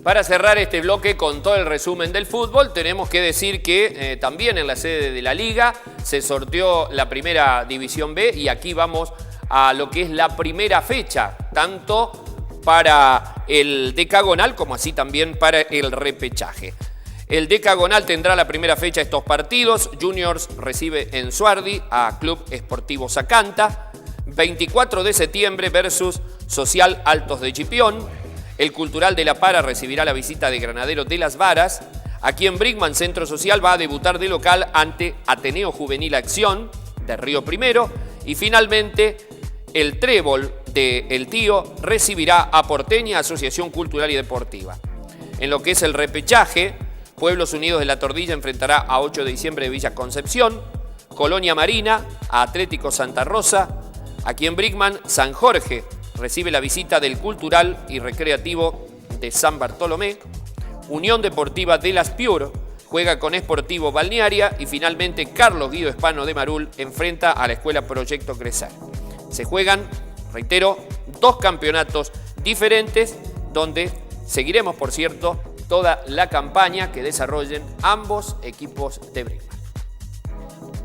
Para cerrar este bloque con todo el resumen del fútbol, tenemos que decir que también en la sede de la Liga se sorteó la primera División B y aquí vamos a lo que es la primera fecha, tanto para el decagonal como así también para el repechaje. El decagonal tendrá la primera fecha estos partidos. Juniors recibe en Suardi a Club Esportivo Zacanta. 24 de septiembre versus Social Altos de Chipión. El Cultural de La Para recibirá la visita de Granaderos de las Varas. Aquí en Brinkman, Centro Social va a debutar de local ante Ateneo Juvenil Acción de Río Primero. Y finalmente, el Trébol de El Tío recibirá a Porteña, Asociación Cultural y Deportiva. En lo que es el repechaje, Pueblos Unidos de la Tordilla enfrentará a 8 de diciembre de Villa Concepción. Colonia Marina a Atlético Santa Rosa. Aquí en Brinkman, San Jorge recibe la visita del Cultural y Recreativo de San Bartolomé. Unión Deportiva de Las Piur juega con Esportivo Balnearia y finalmente Carlos Guido Hispano de Marul enfrenta a la Escuela Proyecto Crecer. Se juegan, reitero, dos campeonatos diferentes donde seguiremos, por cierto, toda la campaña que desarrollen ambos equipos de Brinkman.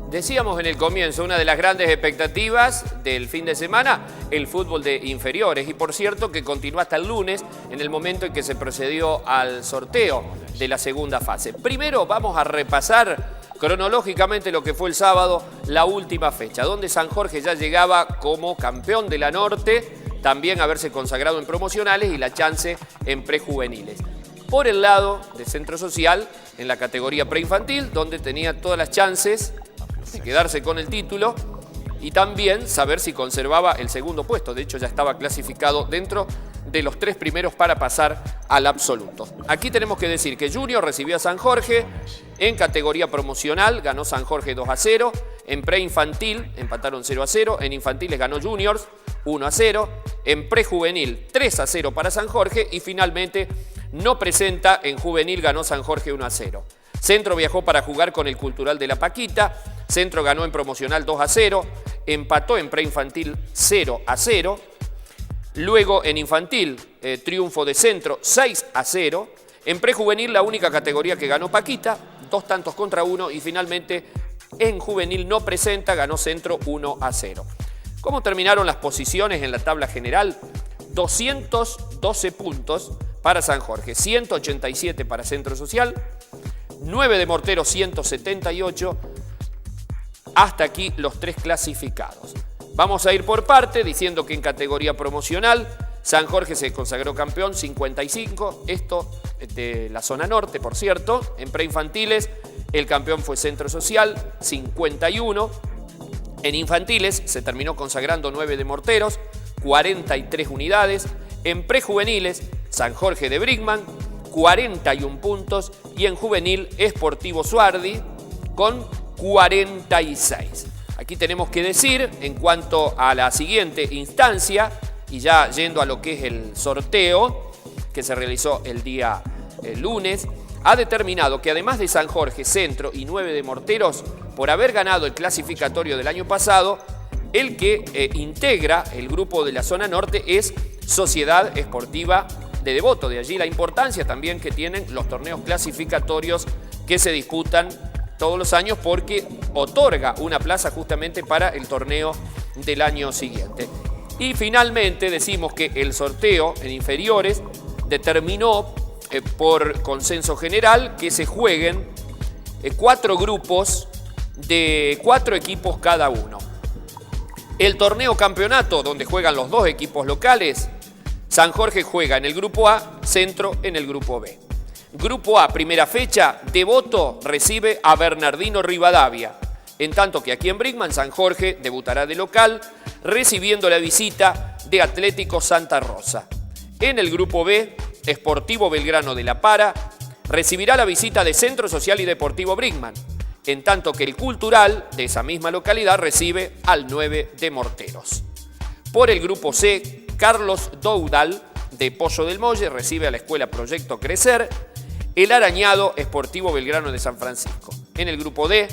Decíamos en el comienzo, una de las grandes expectativas del fin de semana, el fútbol de inferiores. Y por cierto que continúa hasta el lunes, en el momento en que se procedió al sorteo de la segunda fase. Primero vamos a repasar cronológicamente lo que fue el sábado, la última fecha, donde San Jorge ya llegaba como campeón de la Norte, también haberse consagrado en promocionales y la chance en prejuveniles. Por el lado de Centro Social, en la categoría preinfantil, donde tenía todas las chances de quedarse con el título y también saber si conservaba el segundo puesto. De hecho, ya estaba clasificado dentro de los 3 primeros para pasar al absoluto. Aquí tenemos que decir que Junior recibió a San Jorge en categoría promocional, ganó San Jorge 2-0, en preinfantil empataron 0-0, en infantiles ganó Juniors 1-0, en prejuvenil 3-0 para San Jorge y finalmente no presenta, en juvenil ganó San Jorge 1-0. Centro viajó para jugar con el Cultural de La Paquita. Centro ganó en promocional 2-0. Empató en preinfantil 0-0. Luego en infantil, triunfo de Centro 6-0. En prejuvenil, la única categoría que ganó Paquita, 2 tantos contra 1. Y finalmente en juvenil no presenta, ganó Centro 1-0. ¿Cómo terminaron las posiciones en la tabla general? 212 puntos para San Jorge, 187 para Centro Social, 9 de Mortero, 178. Hasta aquí los 3 clasificados. Vamos a ir por parte diciendo que en categoría promocional San Jorge se consagró campeón, 55. Esto de la zona norte, por cierto. En preinfantiles el campeón fue Centro Social, 51. En infantiles se terminó consagrando 9 de Morteros, 43 unidades. En prejuveniles, San Jorge de Brinkman, 41 puntos. Y en juvenil, Esportivo Suardi, con 46. Aquí tenemos que decir, en cuanto a la siguiente instancia, y ya yendo a lo que es el sorteo, que se realizó el día lunes, ha determinado que además de San Jorge, Centro y 9 de Morteros, por haber ganado el clasificatorio del año pasado, el que integra el grupo de la zona norte es Sociedad Esportiva de Devoto. De allí la importancia también que tienen los torneos clasificatorios que se disputan todos los años porque otorga una plaza justamente para el torneo del año siguiente. Y finalmente decimos que el sorteo en inferiores determinó por consenso general que se jueguen 4 grupos de 4 equipos cada uno. El torneo campeonato, donde juegan los 2 equipos locales, San Jorge juega en el grupo A, Centro en el grupo B. Grupo A, primera fecha, Devoto recibe a Bernardino Rivadavia. En tanto que aquí en Brinkman, San Jorge debutará de local, recibiendo la visita de Atlético Santa Rosa. En el grupo B, Esportivo Belgrano de La Para recibirá la visita de Centro Social y Deportivo Brinkman. En tanto que el Cultural de esa misma localidad recibe al 9 de Morteros. Por el grupo C, Carlos Doudal de Pozo del Molle recibe a la Escuela Proyecto Crecer. El Arañado Esportivo Belgrano de San Francisco. En el grupo D,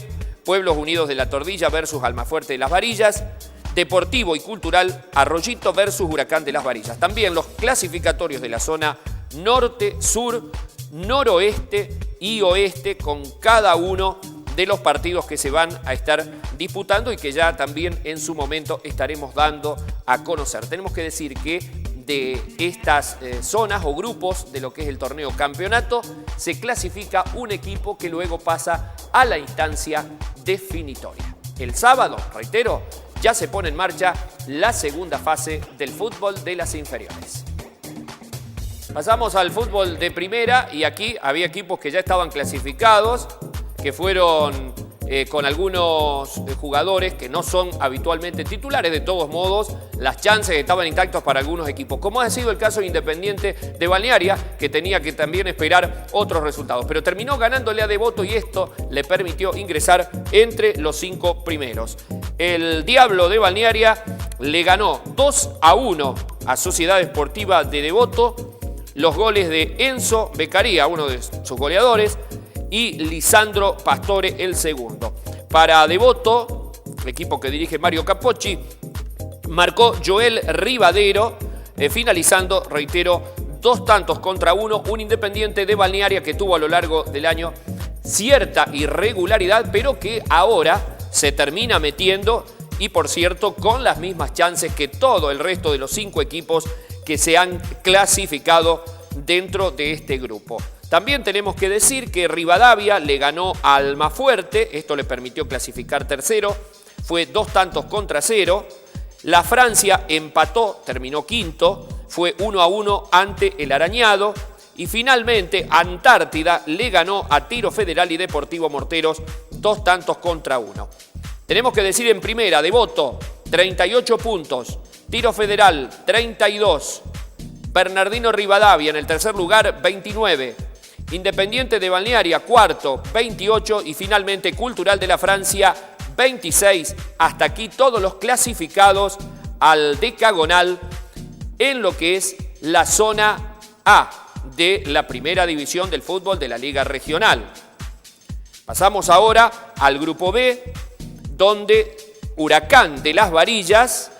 Pueblos Unidos de la Tordilla versus Almafuerte de las Varillas. Deportivo y Cultural, Arroyito versus Huracán de las Varillas. También los clasificatorios de la zona norte, sur, noroeste y oeste con cada uno de los partidos que se van a estar disputando y que ya también en su momento estaremos dando a conocer. Tenemos que decir que de estas zonas o grupos de lo que es el torneo campeonato se clasifica un equipo que luego pasa a la instancia definitoria. El sábado, reitero, ya se pone en marcha la segunda fase del fútbol de las inferiores. Pasamos al fútbol de primera y aquí había equipos que ya estaban clasificados, que fueron con algunos jugadores que no son habitualmente titulares. De todos modos, las chances estaban intactas para algunos equipos, como ha sido el caso de Independiente de Balnearia, que tenía que también esperar otros resultados. Pero terminó ganándole a Devoto y esto le permitió ingresar entre los 5 primeros. El Diablo de Balnearia le ganó 2-1 a Sociedad Esportiva de Devoto. Los goles de Enzo Beccaria, uno de sus goleadores, y Lisandro Pastore, el segundo. Para Devoto, el equipo que dirige Mario Capocci, marcó Joel Rivadero, finalizando, reitero, 2-1, un Independiente de Balnearia que tuvo a lo largo del año cierta irregularidad, pero que ahora se termina metiendo y, por cierto, con las mismas chances que todo el resto de los 5 equipos que se han clasificado dentro de este grupo. También tenemos que decir que Rivadavia le ganó a Almafuerte, esto le permitió clasificar tercero, fue 2-0. La Francia empató, terminó quinto, fue 1-1 ante el Arañado. Y finalmente Antártida le ganó a Tiro Federal y Deportivo Morteros 2-1. Tenemos que decir en primera, Devoto, 38 puntos, Tiro Federal, 32, Bernardino Rivadavia en el tercer lugar, 29, Independiente de Balnearia, cuarto, 28 y finalmente Cultural de la Francia, 26. Hasta aquí todos los clasificados al decagonal en lo que es la zona A de la primera división del fútbol de la Liga Regional. Pasamos ahora al grupo B, donde Huracán de Las Varillas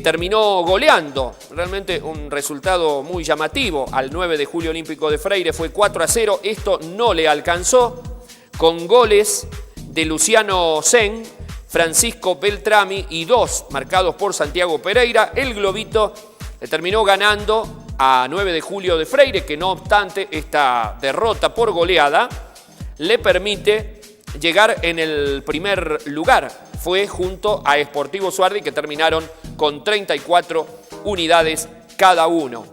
terminó goleando, realmente un resultado muy llamativo. Al 9 de Julio Olímpico de Freire fue 4-0, esto no le alcanzó, con goles de Luciano Sen, Francisco Beltrami y 2 marcados por Santiago Pereira. El Globito le terminó ganando a 9 de Julio de Freire, que no obstante esta derrota por goleada le permite llegar en el primer lugar. Fue junto a Sportivo Suardi, que terminaron con 34 unidades cada uno.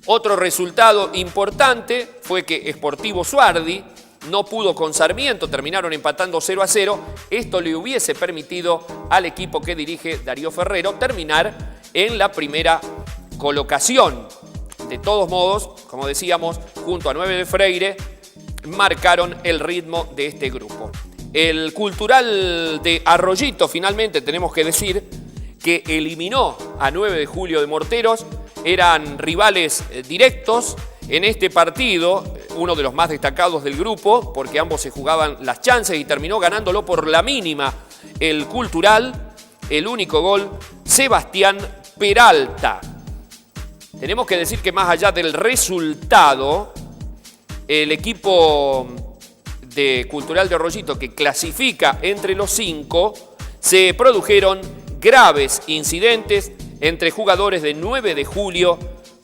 Otro resultado importante fue que Sportivo Suardi no pudo con Sarmiento, terminaron empatando 0-0. Esto le hubiese permitido al equipo que dirige Darío Ferrero terminar en la primera colocación. De todos modos, como decíamos, junto a 9 de Freire, marcaron el ritmo de este grupo. El Cultural de Arroyito, finalmente, tenemos que decir que eliminó a 9 de Julio de Morteros. Eran rivales directos en este partido, uno de los más destacados del grupo, porque ambos se jugaban las chances y terminó ganándolo por la mínima el Cultural. El único gol, Sebastián Peralta. Tenemos que decir que más allá del resultado, el equipo de Cultural de Arroyito, que clasifica entre los 5, se produjeron graves incidentes entre jugadores de 9 de Julio,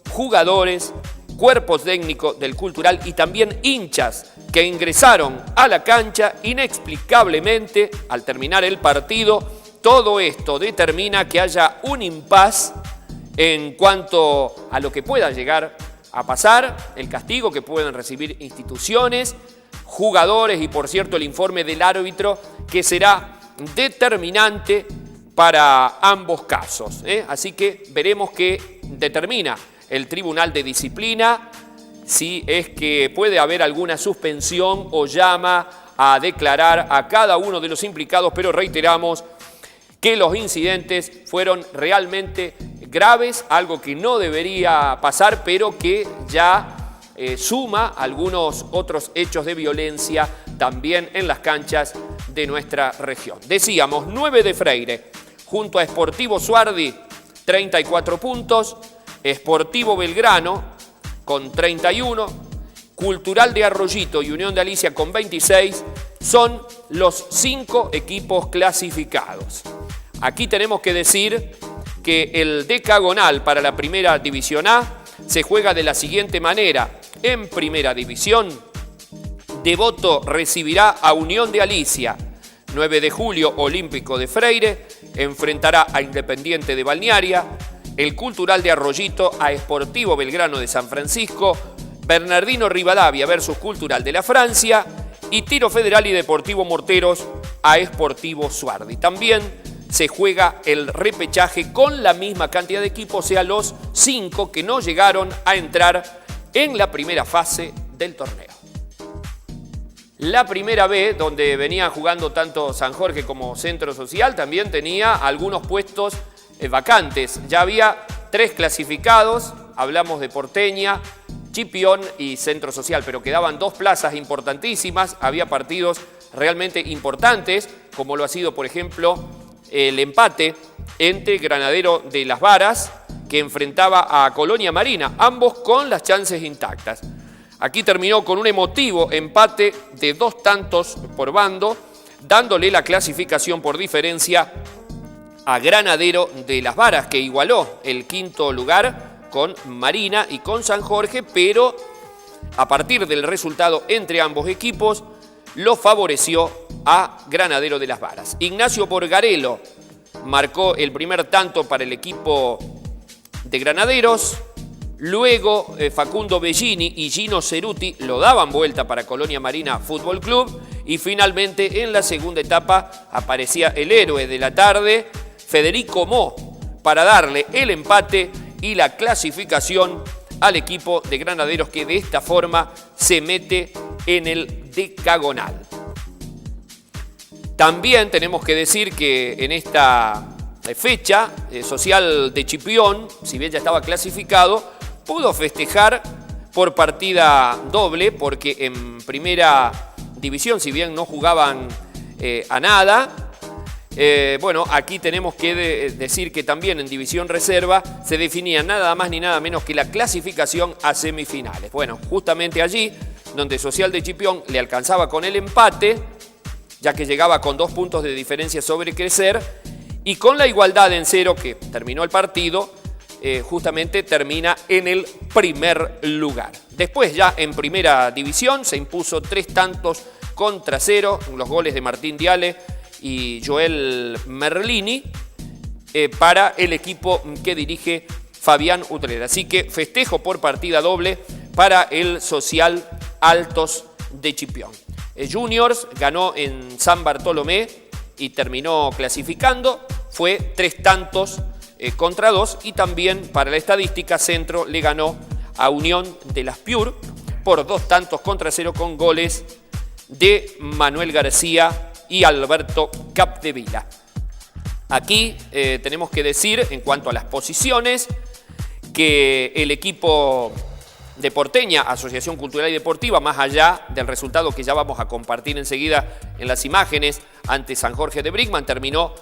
jugadores, cuerpo técnico del Cultural y también hinchas que ingresaron a la cancha inexplicablemente al terminar el partido. Todo esto determina que haya un impas en cuanto a lo que pueda llegar a pasar, el castigo que pueden recibir instituciones, jugadores y, por cierto, el informe del árbitro, que será determinante para ambos casos. Así que veremos qué determina el Tribunal de Disciplina, si es que puede haber alguna suspensión o llama a declarar a cada uno de los implicados, pero reiteramos que los incidentes fueron realmente graves, algo que no debería pasar, pero que ya suma algunos otros hechos de violencia también en las canchas de nuestra región. Decíamos, 9 de Freire, junto a Sportivo Suardi, 34 puntos, Sportivo Belgrano, con 31, Cultural de Arroyito y Unión de Alicia con 26, son los 5 equipos clasificados. Aquí tenemos que decir que el decagonal para la primera división A se juega de la siguiente manera. En primera división, Devoto recibirá a Unión de Alicia. 9 de julio, Olímpico de Freire enfrentará a Independiente de Balnearia. El Cultural de Arroyito a Sportivo Belgrano de San Francisco. Bernardino Rivadavia versus Cultural de la Francia. Y Tiro Federal y Deportivo Morteros a Sportivo Suardi. También se juega el repechaje con la misma cantidad de equipos, o sea, los 5 que no llegaron a entrar en la primera fase del torneo. La primera B, donde venía jugando tanto San Jorge como Centro Social, también tenía algunos puestos vacantes. Ya había 3 clasificados, hablamos de Porteña, Chipión y Centro Social, pero quedaban 2 plazas importantísimas. Había partidos realmente importantes, como lo ha sido, por ejemplo, el empate entre Granadero de las Varas, que enfrentaba a Colonia Marina, ambos con las chances intactas. Aquí terminó con un emotivo empate de 2 tantos por bando, dándole la clasificación por diferencia a Granadero de las Varas, que igualó el 5º lugar con Marina y con San Jorge, pero a partir del resultado entre ambos equipos, lo favoreció a Granadero de las Varas. Ignacio Borgarello marcó el primer tanto para el equipo de Granaderos. Luego Facundo Bellini y Gino Ceruti lo daban vuelta para Colonia Marina Fútbol Club. Y finalmente en la segunda etapa aparecía el héroe de la tarde, Federico Mo, para darle el empate y la clasificación al equipo de Granaderos, que de esta forma se mete en el decagonal. También tenemos que decir que en esta fecha, Social de Chipión, si bien ya estaba clasificado, pudo festejar por partida doble, porque en primera división, si bien no jugaban a nada, bueno, aquí tenemos que decir que también en división reserva se definía nada más ni nada menos que la clasificación a semifinales. Bueno, justamente allí donde Social de Chipión le alcanzaba con el empate, ya que llegaba con 2 puntos de diferencia sobre Crecer, y con la igualdad en 0 que terminó el partido, justamente termina en el primer lugar. Después ya en primera división se impuso 3 tantos contra 0, los goles de Martín Diale y Joel Merlini para el equipo que dirige Fabián Utrera. Así que festejo por partida doble para el Social Altos de Chipión. Juniors ganó en San Bartolomé y terminó clasificando. Fue 3 tantos contra 2, y también para la estadística Centro le ganó a Unión de las Piur por 2 tantos contra 0 con goles de Manuel García y Alberto Capdevila. Aquí tenemos que decir, en cuanto a las posiciones, que el equipo de Porteña, Asociación Cultural y Deportiva, más allá del resultado que ya vamos a compartir enseguida en las imágenes ante San Jorge de Brinkman, terminó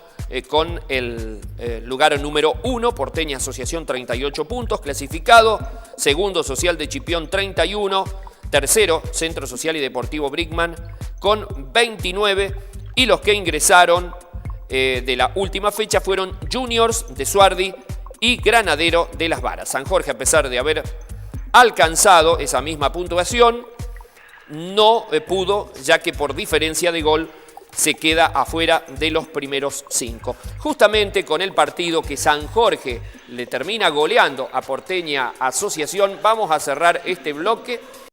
con el lugar número 1, Porteña Asociación 38 puntos, clasificado. Segundo, Social de Chipión 31. Tercero, Centro Social y Deportivo Brinkman con 29. Y los que ingresaron de la última fecha fueron Juniors de Suardi y Granadero de las Varas. San Jorge, a pesar de haber alcanzado esa misma puntuación, no pudo, ya que por diferencia de gol se queda afuera de los primeros 5. Justamente con el partido que San Jorge le termina goleando a Porteña Asociación, vamos a cerrar este bloque.